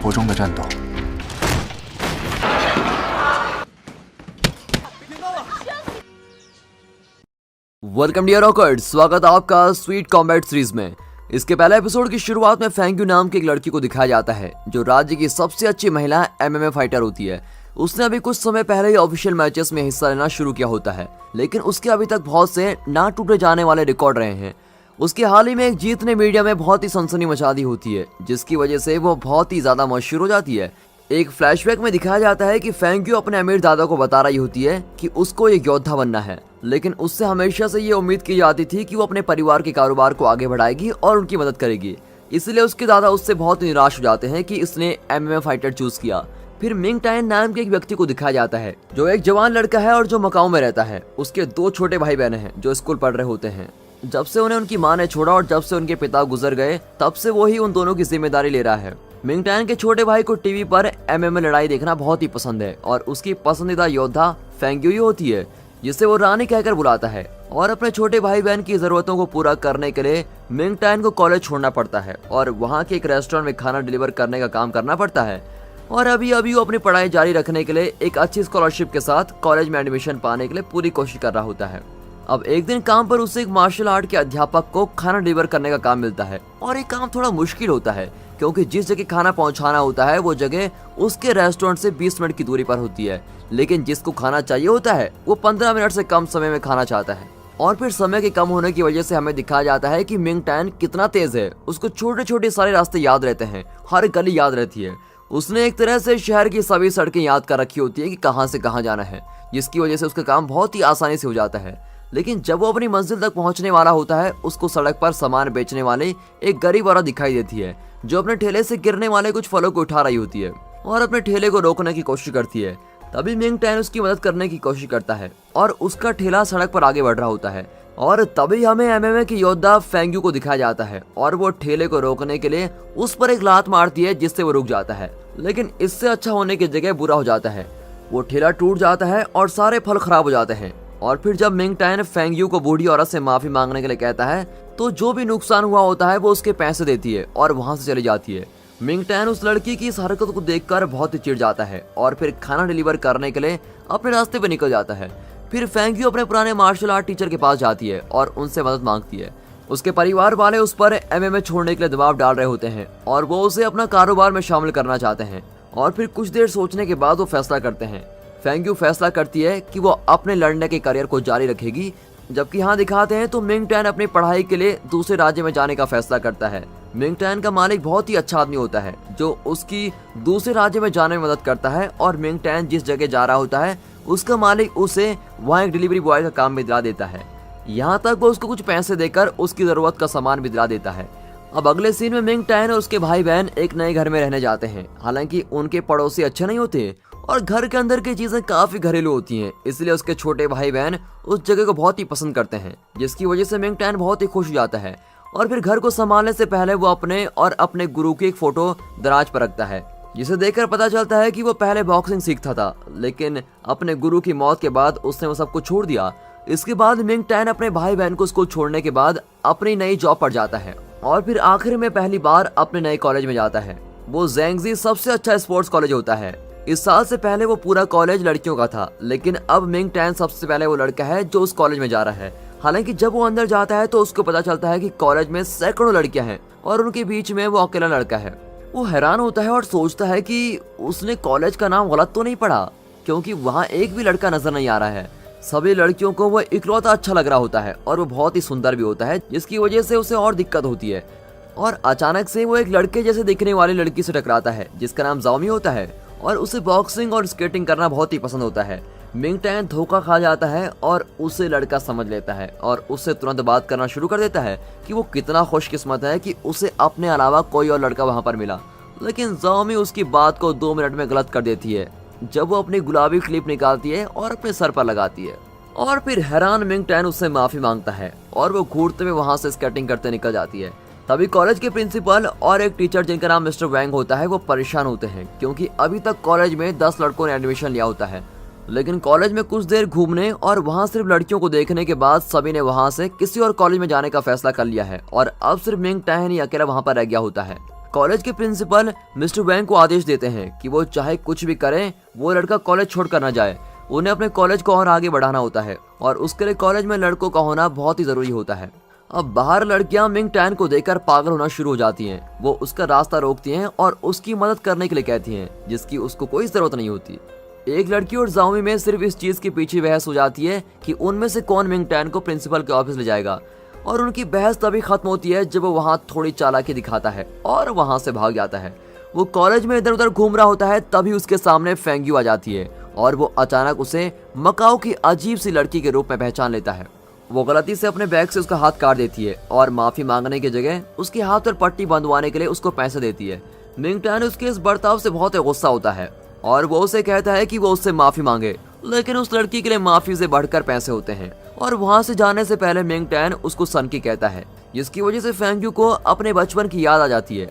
国中的战斗。 welcome dear रॉकर्ड, स्वागत है आपका स्वीट कॉम्बैट सीरीज में। इसके पहले एपिसोड की शुरुआत में फेंग्यू नाम की एक लड़की को दिखाया जाता है जो राज्य की सबसे अच्छी महिला एमएमए फाइटर होती है। उसने अभी कुछ समय पहले ही ऑफिशियल मैचेस में हिस्सा लेना शुरू किया होता है, लेकिन उसके अभी तक बहुत से ना टूटे जाने वाले रिकॉर्ड रहे हैं। उसकी हाल ही में एक जीत ने मीडिया में बहुत ही सनसनी मचा दी होती है, जिसकी वजह से वो बहुत ही ज्यादा मशहूर हो जाती है। एक फ्लैशबैक में दिखाया जाता है कि फेंग्यू अपने अमीर दादा को बता रही होती है कि उसको एक योद्धा बनना है, लेकिन उससे हमेशा से ये उम्मीद की जाती थी कि वो अपने परिवार के कारोबार को आगे बढ़ाएगी और उनकी मदद करेगी। इसलिए उसके दादा उससे बहुत निराश हो जाते हैं कि इसने एमएमए फाइटर चूज किया। फिर मिंग टायन नाम के एक व्यक्ति को दिखाया जाता है जो एक जवान लड़का है और जो मकाऊ में रहता है। उसके दो छोटे भाई बहन हैं जो स्कूल पढ़ रहे होते हैं। जब से उन्हें उनकी माँ ने छोड़ा और जब से उनके पिता गुजर गए, तब से वो ही उन दोनों की जिम्मेदारी ले रहा है। मिंग टायन के छोटे भाई को टीवी पर एमएमए लड़ाई देखना बहुत ही पसंद है और उसकी पसंदीदा योद्धा फेंग्यू ही होती है, जिसे वो रानी कहकर बुलाता है। और अपने छोटे भाई बहन की जरूरतों को पूरा करने के लिए मिंग टायन को कॉलेज छोड़ना पड़ता है और वहाँ के एक रेस्टोरेंट में खाना डिलीवर करने का काम करना पड़ता है। और अभी वो अपनी पढ़ाई जारी रखने के लिए एक अच्छी स्कॉलरशिप के साथ कॉलेज में एडमिशन पाने के लिए पूरी कोशिश कर रहा होता है। अब एक दिन काम पर उसे एक मार्शल आर्ट के अध्यापक को खाना डिलीवर करने का काम मिलता है और ये काम थोड़ा मुश्किल होता है क्योंकि जिस जगह खाना पहुंचाना होता है वो जगह उसके रेस्टोरेंट से 20 मिनट की दूरी पर होती है, लेकिन जिसको खाना चाहिए होता है वो 15 मिनट से कम समय में खाना चाहता है। और फिर समय के कम होने की वजह से हमें दिखाया जाता है कि मिंग टायन कितना तेज है। उसको छोटे छोटे सारे रास्ते याद रहते हैं, हर गली याद रहती है। उसने एक तरह से शहर की सभी सड़कें याद कर रखी होती है कि कहाँ से कहाँ जाना है, जिसकी वजह से उसका काम बहुत ही आसानी से हो जाता है। लेकिन जब वो अपनी मंजिल तक पहुंचने वाला होता है, उसको सड़क पर सामान बेचने वाले एक गरीब औरत दिखाई देती है जो अपने ठेले से गिरने वाले कुछ फलों को उठा रही होती है और अपने ठेले को रोकने की कोशिश करती है। तभी मिंग टायन उसकी मदद करने की कोशिश करता है और उसका ठेला सड़क पर आगे बढ़ रहा होता है। और तभी हमें एमएमए की योद्धा फेंग्यू को दिखाया जाता है और वो ठेले को रोकने के लिए उस पर एक लात मारती है, जिससे वो रुक जाता है। लेकिन इससे अच्छा होने की जगह बुरा हो जाता है। वो ठेला टूट जाता है और सारे फल खराब हो जाते हैं। और फिर जब मिंग टायन फेंग्यू को बूढ़ी औरत से माफी मांगने के लिए कहता है, तो जो भी नुकसान हुआ होता है वो उसके पैसे देती है और वहां से चली जाती है। मिंग टायन उस लड़की की इस हरकत को देखकर बहुत ही चिढ़ जाता है और फिर खाना डिलीवर करने के लिए अपने रास्ते पे निकल जाता है। फिर फेंग्यू अपने पुराने मार्शल आर्ट टीचर के पास जाती है और उनसे मदद मांगती है। उसके परिवार वाले उस पर एमएमए छोड़ने के लिए दबाव डाल रहे होते हैं और वो उसे अपना कारोबार में शामिल करना चाहते हैं। और फिर कुछ देर सोचने के बाद वो फैसला करते हैं। फेंग्यू फैसला करती है कि वो अपने लड़ने के करियर को जारी रखेगी, जबकि यहाँ दिखाते हैं तो मिंग टायन अपनी पढ़ाई के लिए दूसरे राज्य में जाने का फैसला करता है। मिंग टायन का मालिक बहुत ही अच्छा आदमी होता है जो उसकी दूसरे राज्य में जाने में मदद करता है और मिंग टायन जिस जगह जा रहा होता है उसका मालिक उसे वहाँ एक डिलीवरी बॉय का काम भी दिला देता है। यहाँ तक वो उसको कुछ पैसे देकर उसकी जरूरत का सामान भी दिला देता है। अब अगले सीन में मिंग टायन और उसके भाई बहन एक नए घर में रहने जाते हैं। हालांकि उनके पड़ोसी अच्छे नहीं होते और घर के अंदर की चीजें काफी घरेलू होती हैं, इसलिए उसके छोटे भाई बहन उस जगह को बहुत ही पसंद करते हैं, जिसकी वजह से मिंग टायन बहुत ही खुश हो जाता है। और फिर घर को संभालने से पहले वो अपने और अपने गुरु की एक फोटो दराज पर रखता है, जिसे देखकर पता चलता है कि वो पहले बॉक्सिंग सीखता था, लेकिन अपने गुरु की मौत के बाद उसने वो सब कुछ छोड़ दिया। इसके बाद मिंग टायन अपने भाई बहन को स्कूल छोड़ने के बाद अपनी नई जॉब पर जाता है और फिर आखिर में पहली बार अपने नए कॉलेज में जाता है। वो ज़ेंगजी सबसे अच्छा स्पोर्ट्स कॉलेज होता है। इस साल से पहले वो पूरा कॉलेज लड़कियों का था, लेकिन अब मिंग टायन सबसे पहले वो लड़का है जो उस कॉलेज में जा रहा है। हालांकि जब वो अंदर जाता है तो उसको पता चलता है कि कॉलेज में सैकड़ों लड़कियां हैं और उनके बीच में वो अकेला लड़का है। वो हैरान होता है और सोचता है कि उसने कॉलेज का नाम गलत तो नहीं पढ़ा, क्योंकि वहाँ एक भी लड़का नजर नहीं आ रहा है। सभी लड़कियों को वो इकलौता अच्छा लग रहा होता है और वो बहुत ही सुंदर भी होता है, जिसकी वजह से उसे और दिक्कत होती है। और अचानक से वो एक लड़के जैसे दिखने वाली लड़की से टकराता है जिसका नाम जाओमी होता है और उसे बॉक्सिंग और स्केटिंग करना बहुत ही पसंद होता है। मिंग टायन धोखा खा जाता है और उसे लड़का समझ लेता है और उससे तुरंत बात करना शुरू कर देता है कि वो कितना खुशकिस्मत है कि उसे अपने अलावा कोई और लड़का वहाँ पर मिला। लेकिन जाओमी उसकी बात को 2 मिनट में गलत कर देती है जब वो अपनी गुलाबी क्लिप निकालती है और अपने सर पर लगाती है। और फिर हैरान मिंग टायन उससे माफी मांगता है और वो घूरते हुए वहाँ से स्केटिंग करते निकल जाती है। तभी कॉलेज के प्रिंसिपल और एक टीचर जिनका नाम मिस्टर वैंग होता है वो परेशान होते हैं, क्योंकि अभी तक कॉलेज में 10 लड़कों ने एडमिशन लिया होता है। लेकिन कॉलेज में कुछ देर घूमने और वहाँ सिर्फ लड़कियों को देखने के बाद सभी ने वहाँ से किसी और कॉलेज में जाने का फैसला कर लिया है और अब सिर्फ मिंग टायन ही अकेला वहाँ पर रह गया होता है। कॉलेज के प्रिंसिपल मिस्टर वैंग को आदेश देते हैं कि वो चाहे कुछ भी करें, वो लड़का कॉलेज छोड़कर न जाए। उन्हें अपने कॉलेज को और आगे बढ़ाना होता है और उसके लिए कॉलेज में लड़कों का होना बहुत ही जरूरी होता है। अब बाहर लड़कियां मिंग टैन को देखकर पागल होना शुरू हो जाती हैं। वो उसका रास्ता रोकती हैं और उसकी मदद करने के लिए कहती हैं, जिसकी उसको कोई जरूरत नहीं होती। एक लड़की और जाओमी में सिर्फ इस चीज के पीछे बहस हो जाती है कि उनमें से कौन मिंग टैन को प्रिंसिपल के ऑफिस ले जाएगा, और उनकी बहस तभी खत्म होती है जब वो वहाँ थोड़ी चालाकी दिखाता है और वहाँ से भाग जाता है। वो कॉलेज में इधर उधर घूम रहा होता है, तभी उसके सामने फेंग्यू आ जाती है और वो अचानक उसे मकाओ की अजीब सी लड़की के रूप में पहचान लेता है। वो गलती से अपने बैग से उसका हाथ काट देती है और माफी मांगने की जगह उसके हाथ पर पट्टी बंधवाने के लिए उसको पैसे देती है। मिंग टैन उसके इस बर्ताव से बहुत गुस्सा होता है और वो उसे कहता है कि वो उससे माफी मांगे, लेकिन उस लड़की के लिए माफी से बढ़कर पैसे होते हैं। और वहाँ से जाने से पहले मिंग टैन उसको सनकी कहता है, जिसकी वजह से फेंग्यू को अपने बचपन की याद आ जाती है।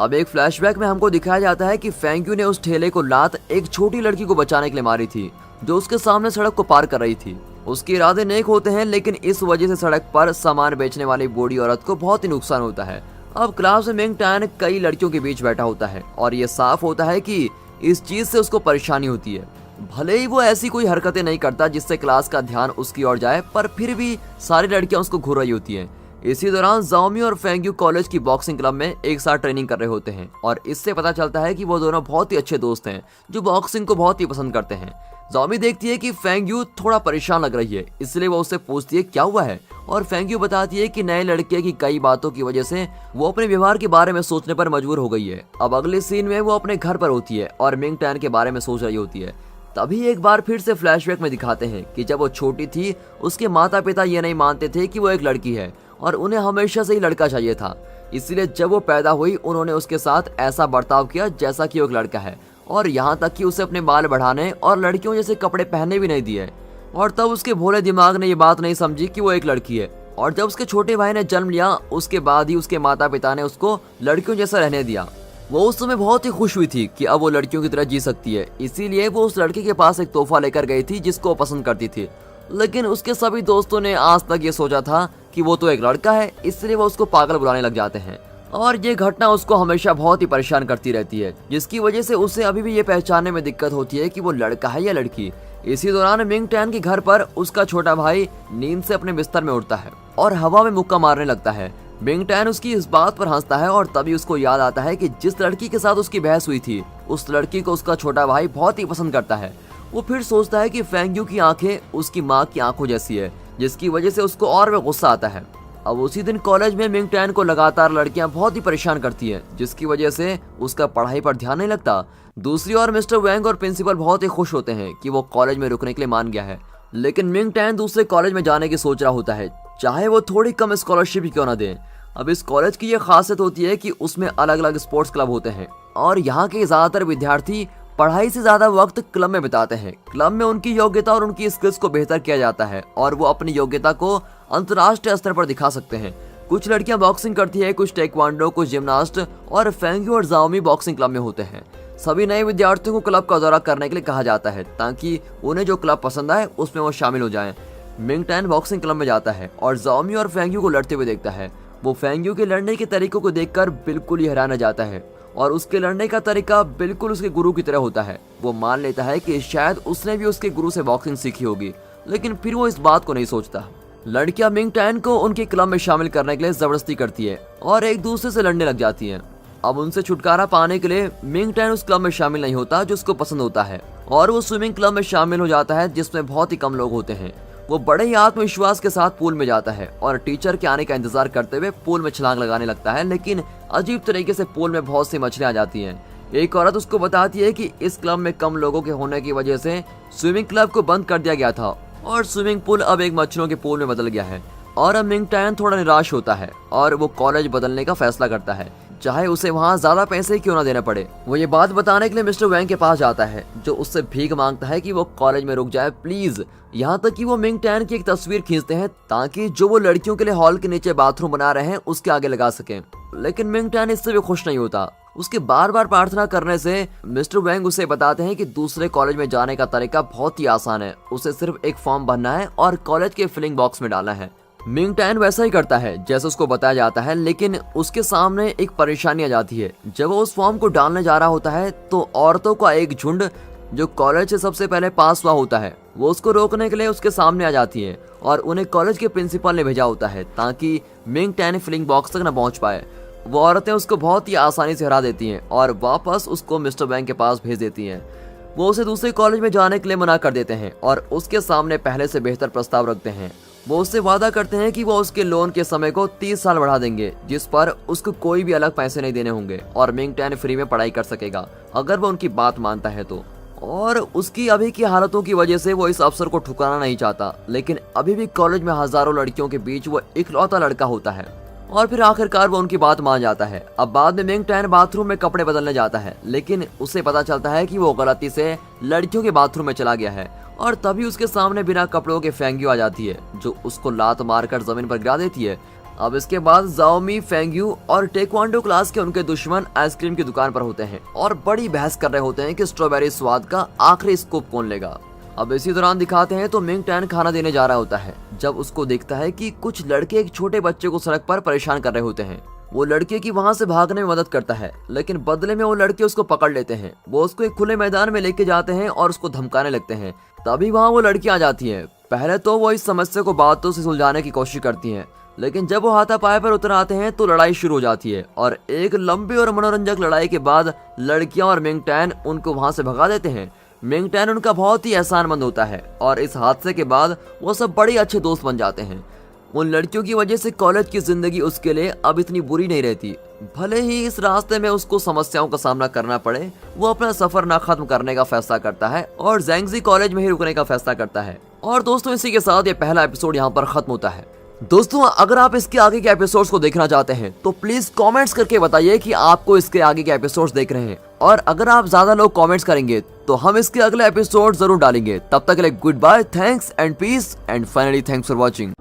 अब एक फ्लैशबैक में हमको दिखाया जाता है कि फेंग्यू ने उस ठेले को लात एक छोटी लड़की को बचाने के लिए मारी थी, जो उसके सामने सड़क को पार कर रही थी। उसके इरादे नेक होते हैं, लेकिन इस वजह से सड़क पर सामान बेचने वाली बूढ़ी औरत को बहुत ही नुकसान होता है। अब क्लास में मिंग टैन कई लड़कियों के बीच बैठा होता है और ये साफ होता है कि इस चीज से उसको परेशानी होती है। भले ही वो ऐसी कोई हरकतें नहीं करता जिससे क्लास का ध्यान उसकी ओर जाए, पर फिर भी सारी लड़कियां उसको घूर रही होती हैं। इसी दौरान जाओमी और फेंग्यू कॉलेज की बॉक्सिंग क्लब में एक साथ ट्रेनिंग कर रहे होते हैं और इससे पता चलता है कि वो दोनों बहुत ही अच्छे दोस्त हैं जो बॉक्सिंग को बहुत ही पसंद करते हैं। जाओमी देखती है कि फेंग्यू थोड़ा परेशान लग रही है, इसलिए वो उससे पूछती है क्या हुआ है, और फेंग्यू बताती है कि नए लड़के की कई बातों की वजह से वो अपने व्यवहार के बारे में सोचने पर मजबूर हो गई है। अब अगले सीन में वो अपने घर पर होती है और मिंग टैन के बारे में सोच रही होती है। तभी एक बार फिर से फ्लैशबैक में दिखाते हैं कि जब वो छोटी थी, उसके माता पिता ये नहीं मानते थे कि वो एक लड़की है और उन्हें हमेशा से ही लड़का चाहिए था। इसलिए जब वो पैदा हुई, उन्होंने उसके साथ ऐसा बर्ताव किया जैसा कि वो एक लड़का है, और यहाँ तक कि उसे अपने बाल बढ़ाने और लड़कियों जैसे कपड़े पहनने भी नहीं दिए। और तब उसके भोले दिमाग ने ये बात नहीं समझी कि वो एक लड़की है। और जब उसके छोटे भाई ने जन्म लिया, उसके बाद ही उसके माता पिता ने उसको लड़कियों जैसा रहने दिया। वो उस समय बहुत ही खुश हुई थी कि अब वो लड़कियों की तरह जी सकती है, इसीलिए वो उस लड़के के पास एक तोहफा लेकर गई थी जिसको वो पसंद करती थी। लेकिन उसके सभी दोस्तों ने आज तक ये सोचा था कि वो तो एक लड़का है, इसलिए वो उसको पागल बुलाने लग जाते हैं। और ये घटना उसको हमेशा बहुत ही परेशान करती रहती है, जिसकी वजह से उसे अभी भी ये पहचानने में दिक्कत होती है कि वो लड़का है या लड़की। इसी दौरान मिंग टैन के घर पर उसका छोटा भाई नींद से अपने बिस्तर में उठता है और हवा में मुक्का मारने लगता है। मिंग टैन उसकी इस बात पर हंसता है और तभी उसको याद आता है कि जिस लड़की के साथ उसकी बहस हुई थी, उस लड़की को उसका छोटा भाई बहुत ही पसंद करता है। वो फिर सोचता है कि फेंग्यू की आंखें उसकी माँ की आंखों जैसी है, जिसकी वजह से उसको और भी गुस्सा आता है। अब उसी दिन कॉलेज में मिंग टैन को लगातार लड़कियां बहुत ही परेशान करती हैं, जिसकी वजह से उसका पढ़ाई पर ध्यान नहीं लगता। दूसरी ओर मिस्टर वैंग और प्रिंसिपल बहुत ही खुश होते हैं कि वो कॉलेज में रुकने के लिए मान गया है, लेकिन मिंग टैन दूसरे कॉलेज में जाने की सोच रहा होता है, चाहे वो थोड़ी कम स्कॉलरशिप ही क्यों ना दें। अब इस कॉलेज की ये खासियत होती है कि उसमें अलग अलग स्पोर्ट्स क्लब होते हैं और यहाँ के ज्यादातर विद्यार्थी पढ़ाई से ज्यादा वक्त क्लब में बिताते हैं। क्लब में उनकी योग्यता और उनकी स्किल्स को बेहतर किया जाता है और वो अपनी योग्यता को अंतर्राष्ट्रीय स्तर पर दिखा सकते हैं। कुछ लड़कियां बॉक्सिंग करती है, कुछ टेक्वांडो, कुछ जिम्नास्ट, और फेंग्यू और जाओमी बॉक्सिंग क्लब में होते हैं। सभी नए विद्यार्थियों को क्लब का दौरा करने के लिए कहा जाता है ताकि उन्हें जो क्लब पसंद आए उसमें वो शामिल हो जाएं। मिंग टैन बॉक्सिंग क्लब में जाता है और जाओमी और फेंग्यू को लड़ते हुए देखता है। वो फेंग्यू के लड़ने के तरीकों को देखकर बिल्कुल ही हैरान जाता है और उसके लड़ने का तरीका बिल्कुल उसके गुरु की तरह होता है। वो मान लेता है कि शायद उसने भी उसके गुरु से बॉक्सिंग सीखी होगी, लेकिन फिर वो इस बात को नहीं सोचता। लड़कियां मिंग टैन को उनके क्लब में शामिल करने के लिए जबरदस्ती करती है और एक दूसरे से लड़ने लग जाती हैं। अब उनसे छुटकारा पाने के लिए मिंग टैन उस क्लब में शामिल नहीं होता जो उसको पसंद होता है और वो स्विमिंग क्लब में शामिल हो जाता है जिसमें बहुत ही कम लोग होते हैं। वो बड़े ही आत्मविश्वास के साथ पूल में जाता है और टीचर के आने का इंतजार करते हुए पूल में छलांग लगाने लगता है, लेकिन अजीब तरीके से पूल में बहुत सी मछलियां आ जाती हैं। एक औरत उसको बताती है कि इस क्लब में कम लोगों के होने की वजह से स्विमिंग क्लब को बंद कर दिया गया था और स्विमिंग पूल अब एक मछलियों के पूल में बदल गया है। और अब मिंग टैन थोड़ा निराश होता है और वो कॉलेज बदलने का फैसला करता है, चाहे उसे वहाँ ज्यादा पैसे क्यों ना देना पड़े। वो ये बात बताने के लिए मिस्टर वैंग के पास जाता है, जो उससे भीख मांगता है कि वो कॉलेज में रुक जाए प्लीज। यहाँ तक कि वो मिंग टैन की एक तस्वीर खींचते हैं ताकि जो वो लड़कियों के लिए हॉल के नीचे बाथरूम बना रहे हैं उसके आगे लगा सकें, लेकिन मिंग टैन इससे भी खुश नहीं होता। उसके बार बार प्रार्थना करने से मिस्टर वैंग उसे बताते हैं कि दूसरे कॉलेज में जाने का तरीका बहुत ही आसान है। उसे सिर्फ एक फॉर्म भरना है और कॉलेज के फिलिंग बॉक्स में डालना है। मिंग टैन वैसा ही करता है जैसे उसको बताया जाता है, लेकिन उसके सामने एक परेशानी आ जाती है। जब वो उस फॉर्म को डालने जा रहा होता है तो औरतों का एक झुंड जो कॉलेज से सबसे पहले पास हुआ होता है वो उसको रोकने के लिए उसके सामने आ जाती है और उन्हें कॉलेज के प्रिंसिपल ने भेजा होता है ताकि मिंग टैन फिलिंग बॉक्स तक न पहुंच पाए। वो औरतें उसको बहुत ही आसानी से हरा देती हैं और वापस उसको मिस्टर बैंक के पास भेज देती हैं। वो उसे दूसरे कॉलेज में जाने के लिए मना कर देते हैं और उसके सामने पहले से बेहतर प्रस्ताव रखते हैं। वो उससे वादा करते हैं कि वो उसके लोन के समय को 30 साल बढ़ा देंगे, जिस पर उसको कोई भी अलग पैसे नहीं देने होंगे और मिंग टैन फ्री में पढ़ाई कर सकेगा अगर वो उनकी बात मानता है तो। और उसकी अभी की हालतों की वजह से वो इस अवसर को ठुकराना नहीं चाहता, लेकिन अभी भी कॉलेज में हजारों लड़कियों के बीच वो इकलौता लड़का होता है और फिर आखिरकार वो उनकी बात मान जाता है। अब बाद में मिंग टैन बाथरूम में कपड़े बदलने जाता है, लेकिन उसे पता चलता है कि वो गलती से लड़कियों के बाथरूम में चला गया है और तभी उसके सामने बिना कपड़ों के फेंग्यू आ जाती है जो उसको लात मारकर जमीन पर गिरा देती है। अब इसके बाद जाओमी, फेंग्यू और टेक्वांडो क्लास के उनके दुश्मन आइसक्रीम की दुकान पर होते हैं और बड़ी बहस कर रहे होते हैं कि स्ट्रॉबेरी स्वाद का आखिरी स्कूप कौन लेगा। अब इसी दौरान दिखाते हैं तो मिंग टैन खाना देने जा रहा होता है जब उसको देखता है कि कुछ लड़के एक छोटे बच्चे को सड़क पर परेशान कर रहे होते हैं। वो लड़के की वहां से भागने में मदद करता है, लेकिन बदले में वो लड़के उसको पकड़ लेते हैं। वो उसको एक खुले मैदान में लेके जाते हैं और उसको धमकाने लगते हैं। तभी वहां वो लड़की आ जाती है। पहले तो वो इस समस्या को बातों से सुलझाने की कोशिश करती हैं, लेकिन जब वो हाथापाई पर उतर आते हैं तो लड़ाई शुरू हो जाती है और एक लंबी और मनोरंजक लड़ाई के बाद लड़कियां और मिंग टैन उनको वहां से भगा देते हैं। मिंग टैन उनका बहुत ही एहसानमंद होता है और इस हादसे के बाद वो सब बड़े अच्छे दोस्त बन जाते हैं। उन लड़कियों की वजह से कॉलेज की जिंदगी उसके लिए अब इतनी बुरी नहीं रहती। भले ही इस रास्ते में उसको समस्याओं का सामना करना पड़े, वो अपना सफर ना खत्म करने का फैसला करता है और जैंगजी कॉलेज में ही रुकने का फैसला करता है। और दोस्तों, इसी के साथ ये पहला एपिसोड यहाँ पर खत्म होता है। दोस्तों, अगर आप इसके आगे के एपिसोड्स को देखना चाहते हैं तो प्लीज कमेंट्स करके बताइए कि आपको इसके आगे के एपिसोड्स देख रहे हैं, और अगर आप ज्यादा लोग कमेंट्स करेंगे तो हम इसके अगले एपिसोड जरूर डालेंगे। तब तक के लिए good bye, thanks and peace and finally thanks for watching.